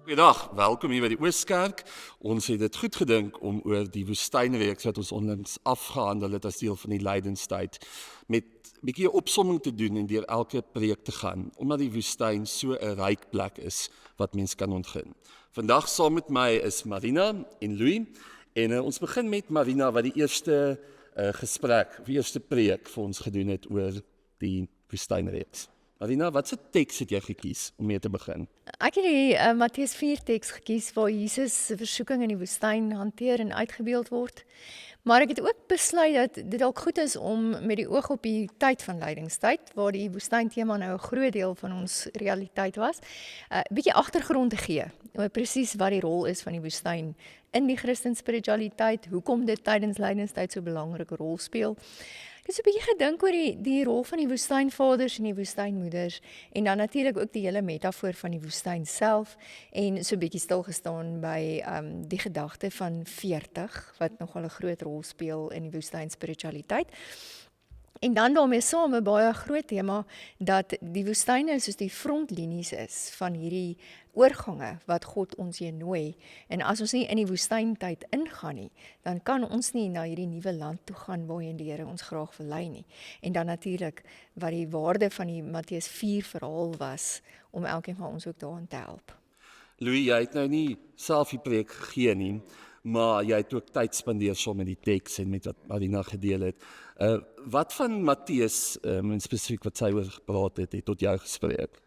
Goeiedag, welkom hier by die Ooskerk. Ons het dit goed gedink om oor die woestynreeks wat ons onlangs afgehandel het as deel van die lydenstyd met 'n bietjie 'n opsomming te doen en deur elke preek te gaan, omdat die woestyn so 'n ryk plek is wat mens kan ontgin. Vandag saam met my is Marina en Louis en ons begin met Marina wat die eerste gesprek, die eerste preek vir ons gedoen het oor die woestynreeks. Marina, watse teks het jy gekies om mee te begin? Ek het die Matteus 4 teks gekies waar Jesus se versoeking in die woestyn hanteer en uitgebeeld word. Maar ek het ook besluit dat dit dalk goed is om met die oog op die tyd van lydingstyd, waar die woestyntema nou 'n groot deel van ons realiteit was, 'n bietjie agtergrond te gee oor presies wat die rol is van die woestyn in die Christen spiritualiteit, hoekom dit tydens lydingstyd so 'n belangrike rol speel. Ek het so 'n bietjie gedink oor die rol van die woestynvaders en die woestynmoeders en dan natuurlik ook die hele metafoor van die woestyn self en so 'n bietjie stilgestaan by die gedagte van 40 wat nogal 'n groot rol speel in die woestyn spiritualiteit. En dan daarmee saam 'n baie groot tema dat die woestyne soos die frontlinies is van hierdie oorgange wat God ons hier nooi. En as ons nie in die woestyntyd ingaan nie, dan kan ons nie na hierdie nuwe land toe gaan waarheen die Here ons graag wil lei nie. En dan natuurlik wat die waarde van die Matteus 4 verhaal was om elkeen van ons ook daarin te help. Louis, jy het nou nie self die preek gegee nie, maar jy het ook tyd spandeer saam met die teks en met wat Marina gedeel het. Wat van Matteus, in spesifiek wat sy oor gepraat het tot jou gespreek?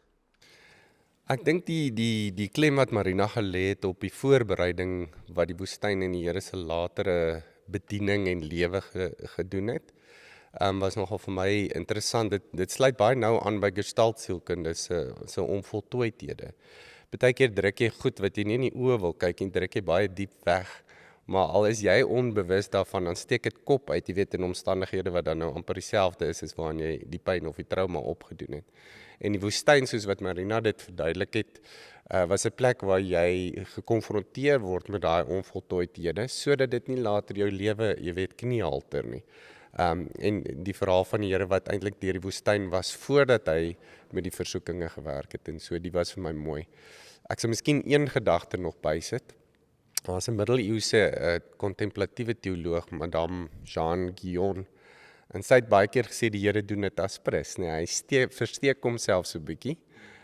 Ek dink die klem wat Marina gelê het op die voorbereiding wat die woestyn en die Here se latere bediening en lewe gedoen het, was nogal vir my interessant. Dit sluit baie nou aan by Gestalt sielkunde se onvoltooidhede. Partykeer druk jy goed wat jy nie in die oë wil kyk en druk jy baie diep weg. Maar al is jy onbewus daarvan, dan steek dit kop uit, jy weet, in omstandighede wat dan nou amper dieselfde is waarin jy die pyn of die trauma opgedoen het. En die woestyn, soos wat Marina dit verduidelik het, was 'n plek waar jy gekonfronteer word met daai onvoltooidhede, sodat dit nie later jou lewe, jy weet, kniehalter nie. En die verhaal van die Here wat eintlik deur die woestyn was, voordat hy met die versoekinge gewerk het, en so, die was vir my mooi. Ek sal miskien een gedagte nog bysit. Daar was 'n middeleeuse kontemplatiewe teoloog, Madame Jean Guyon, en sy het baie keer gesê die Here doen dit as prins, nee, hy versteek homself so 'n bietjie,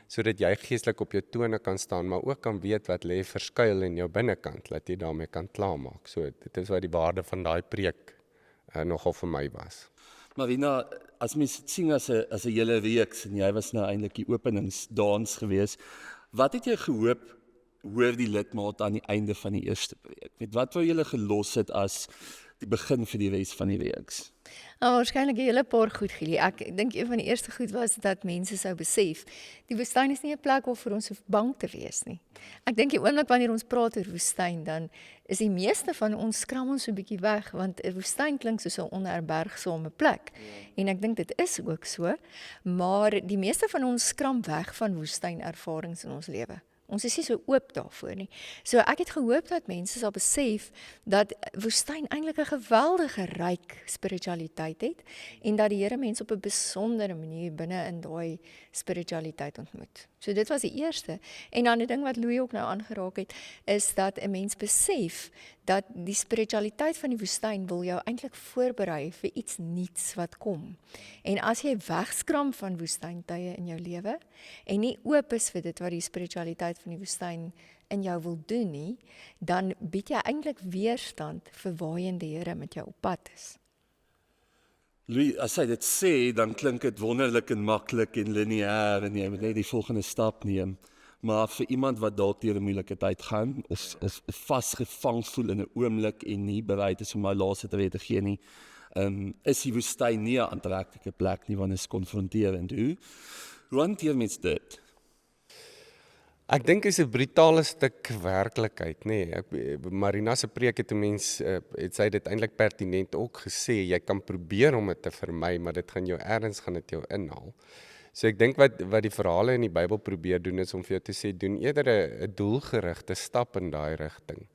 sodat jy geestelik op jou tone kan staan, maar ook kan weet wat lê verskuil in jou binnekant, dat jy daarmee kan klaarmaak. So, dit is wat die waarde van daai preek nogal vir my was. Marina, as mens dit sien as 'n hele reeks, en jy was nou eintlik die openingsdans geweest, wat het jy gehoop hoor die lidmate aan die einde van die eerste preek? Met wat wou julle gelos het as die begin vir die res van die reeks? Waarskynlik 'n hele paar goed, Gielie. Ek dink een van die eerste goed was dat mense sou besef, die woestyn is nie 'n plek waarvoor ons hoef bang te wees nie. Ek dink die oomblik wanneer ons praat oor woestyn, dan is die meeste van ons skram ons so 'n bietjie weg, want 'n woestyn klink soos 'n onherbergsame plek. En ek dink dit is ook so, maar die meeste van ons skram weg van woestynervarings in ons lewe. Ons is nie so oop daarvoor nie. So ek het gehoop dat mense sal besef dat woestyn eintlik 'n geweldige ryk spiritualiteit het en dat die Here mense op 'n besondere manier binne in daai spiritualiteit ontmoet. So dit was die eerste. En dan 'n ding wat Louis ook nou aangeraak het, is dat 'n mens besef dat die spiritualiteit van die woestyn wil jou eintlik voorberei vir iets nuuts wat kom. En as jy wegskram van woestyntye in jou lewe en nie oop is vir dit wat die spiritualiteit van die woestyn in jou wil doen nie, dan bied jy eintlik weerstand vir waarheen die Here met jou op pad is. Louis, as hy dit sê, dan klink dit wonderlik en maklik en lineair en jy moet net die volgende stap neem. Maar vir iemand wat dalk deur 'n moeilike tyd gaan, of vasgevang voel in 'n oomblik en nie bereid is om hy laaste tree te gee nie, is die woestyn nie 'n aantreklike plek nie, want dit is konfronterend. Hoe hanteer mens dit? Ek dink is 'n brutale stuk werklikheid, nê. Marina se preek het 'n mens, het sy dit eintlik pertinent ook gesê, jy kan probeer om dit te vermy, maar dit gaan jou ergens gaan dit jou inhaal. So ek dink wat die verhale in die Bybel probeer doen is om vir jou te sê, doen eerder 'n doelgerigte stap in daai rigting.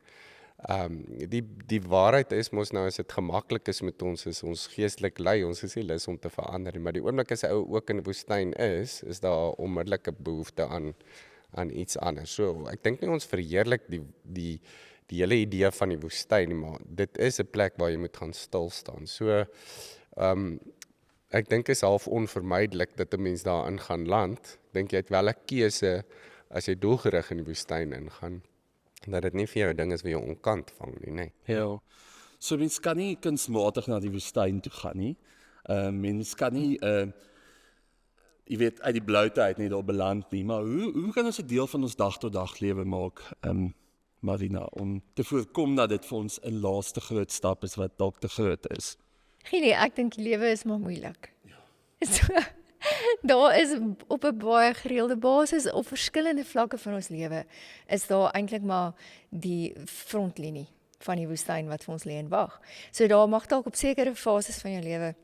Die waarheid is mos nou, as dit gemaklik is met ons, is ons geestelik lui, ons is nie lus om te verander nie, maar die oomblik as 'n ou ook in die woestyn is daar onmiddellike behoefte aan iets anders. So, ek dink nie ons verheerlik die hele idee van die woestyn nie, maar dit is 'n plek waar jy moet gaan stil staan. So, ek dink is half onvermydelik dat 'n mens daarin gaan land. Ek dink jy het wel 'n keuse as jy doelgerig in die woestyn ingaan, dat dit nie vir jou ding is wat jou onkant vang nie, nee. Ja. So mens kan nie kunsmatig na die woestyn toe gaan nie. Mens kan nie jy weet uit die bloute uit nie daar beland nie, maar hoe kan ons 'n deel van ons dag tot dag lewe maak, Marina, om te voorkom dat dit vir ons 'n laaste groot stap is wat dalk te groot is? Gielie, ek dink die lewe is maar moeilik. So, daar is op 'n baie gereelde basis op verskillende vlakke van ons lewe is daar eintlik maar die frontlinie van die woestyn wat vir ons lê en wag. So daar mag dalk op sekere fases van jou lewe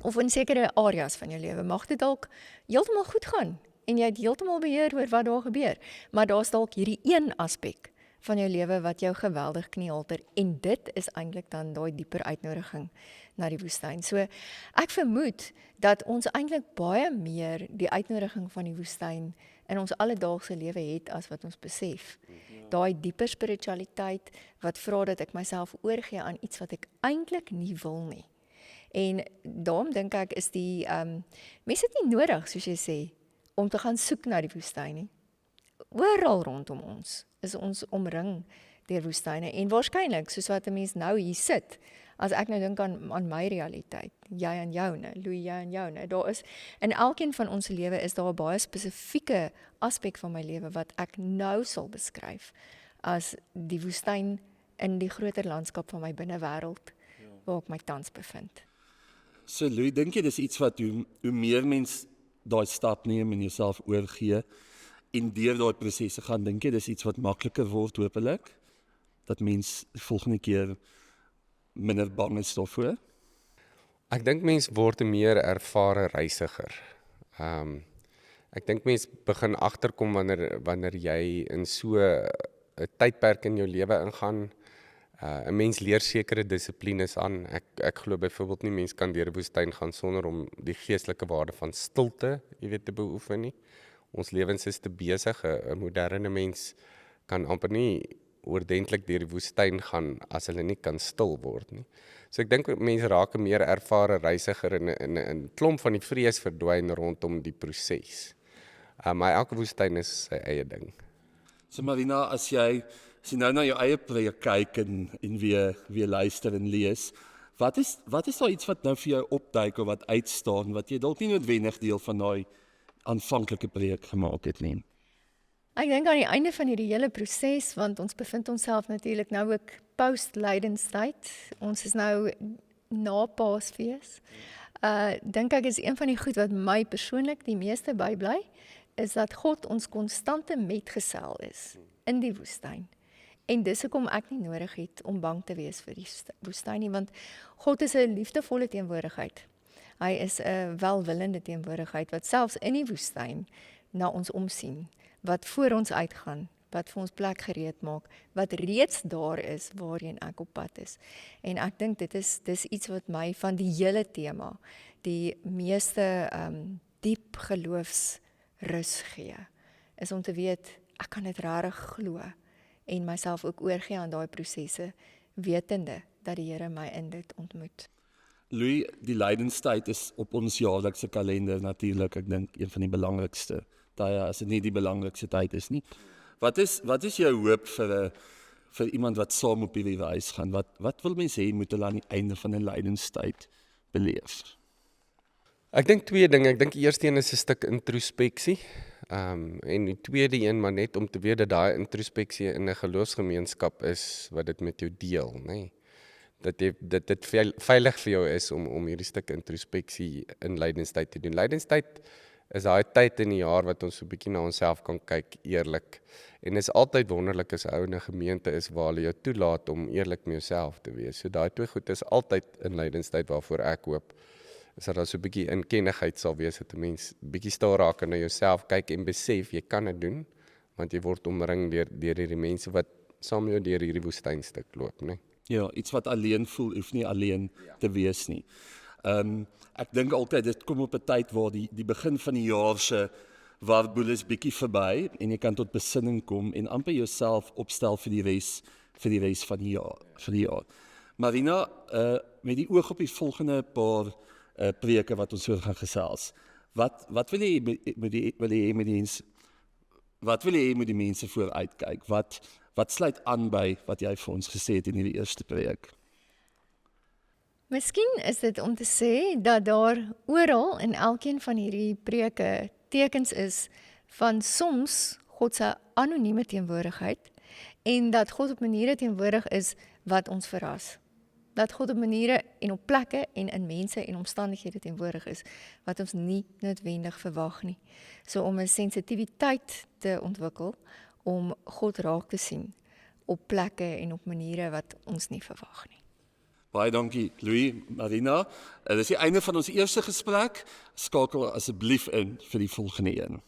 of in sekere areas van jou lewe mag dit dalk heeltemal goed gaan en jy het heeltemal beheer oor wat daar gebeur, maar daar's dalk hierdie een aspek van jou lewe wat jou geweldig kniehalter en dit is eintlik dan daai dieper uitnodiging na die woestyn. So ek vermoed dat ons eintlik baie meer die uitnodiging van die woestyn in ons alledaagse lewe het as wat ons besef. Daai dieper spiritualiteit wat vra dat ek myself oorgee aan iets wat ek eintlik nie wil nie. En daarom dink ek is die mense het nie nodig, soos jy sê, om te gaan soek na die woestyn nie. Oral rondom ons is ons omring deur woestyne en waarskynlik soos wat 'n mens nou hier sit, as ek nou dink aan my realiteit, jy aan joune, Louis jy aan joune, daar is in elkeen van ons lewe is daar 'n baie spesifieke aspek van my lewe wat ek nou sal beskryf as die woestyn in die groter landskap van my binnewêreld waar ek my tans bevind. So Louis, dink jy dis iets wat hoe meer mens daai stap neem en jouself oorgee en deur daai prosesse gaan, dink jy dis iets wat makliker word hopelik? Dat mens die volgende keer minder bang is daarvoor? Ek dink mens word 'n meer ervare reisiger. Ek dink mens begin agterkom wanneer jy in so 'n tydperk in jou lewe ingaan. 'n Mens leer sekere dissiplines aan. Ek glo byvoorbeeld nie mens kan deur 'n woestyn gaan sonder om die geestelike waarde van stilte, jy weet, te beoefen nie. Ons lewens is te besig. 'n Moderne mens kan amper nie oordentlik deur die woestyn gaan as hulle nie kan stil word nie. So ek dink mense raak 'n meer ervare reisiger en 'n klomp van die vrees verdwyn rondom die proses. Maar elke woestyn is sy eie ding. So Marina, as jy nou na jou eie preek kyk en weer luister en lees, wat is daar iets wat nou vir jou opduik of wat uitstaan, wat jy dalk nie noodwendig deel van daai aanvanklike preek gemaak het nie? Ek dink aan die einde van hierdie hele proses, want ons bevind onsself natuurlik nou ook post-lydenstyd. Ons is nou na Paasfees. Dink ek is een van die goed wat my persoonlik die meeste bybly, is dat God ons konstante metgesel is in die woestyn. En dis hoekom ek nie nodig het om bang te wees vir die woestyn nie, want God is 'n liefdevolle teenwoordigheid. Hy is 'n welwillende teenwoordigheid wat selfs in die woestyn na ons omsien, wat voor ons uitgaan, wat vir ons plek gereed maak, wat reeds daar is waarheen ek op pad is. En ek dink dis iets wat my van die hele tema die meeste diep geloofsrus gee, is om te weet ek kan dit regtig glo en myself ook oorgee aan daai prosesse, wetende dat die Here my in dit ontmoet. Louis, die lydenstyd is op ons jaarlikse kalender natuurlik, ek dink een van die belangrikste. Daai as dit nie die belangrikste tyd is nie. Wat is jou hoop vir iemand wat saam op hierdie reis gaan? Wat wil mense hê moet hulle aan die einde van 'n lydenstyd beleef? Ek dink twee dinge. Ek dink die eerste een is 'n stuk introspeksie. En die tweede een, maar net om te weet dat daai introspeksie in 'n geloofsgemeenskap is wat dit met jou deel, nê. Nee. Dat dit veilig vir jou is om hierdie stuk introspeksie in lydenstyd te doen. Lydenstyd is daai tyd in die jaar wat ons so 'n bietjie na onsself kan kyk, eerlik. En is altyd wonderlik as 'n ou in 'n gemeente is waar hulle jou toelaat om eerlik met jouself te wees. So daai twee goed is altyd in lydenstyd waarvoor ek hoop is dat daar so 'n bietjie inkennigheid sal wees, dat 'n mens bietjie stil raak en na jouself kyk en besef jy kan dit doen, want jy word omring deur hierdie mense wat saam jou deur hierdie woestynstuk loop, né? Ja, iets wat alleen voel, hoef nie alleen te wees nie. Ek dink altyd, dit kom op 'n tyd waar die begin van die jaar se warboel is bietjie verby en jy kan tot besinning kom en amper jouself opstel vir die res van die jaar. Marina, met die oog op die volgende paar preke wat ons oor gaan gesels. Wat wil jy met die mense vooruitkyk? Wat sluit aan by wat jy vir ons gesê het in hierdie eerste preek? Miskien is dit om te sê dat daar oral in elkeen van hierdie preke tekens is van soms God se anonieme teenwoordigheid en dat God op maniere teenwoordig is wat ons verras. Dat God op maniere en op plekke en in mense en omstandighede teenwoordig is wat ons nie noodwendig verwag nie. So om 'n sensitiwiteit te ontwikkel om God raak te sien op plekke en op maniere wat ons nie verwag nie. Baie dankie, Louis, Marina. Dit is die einde van ons eerste gesprek. Skakel asseblief in vir die volgende een.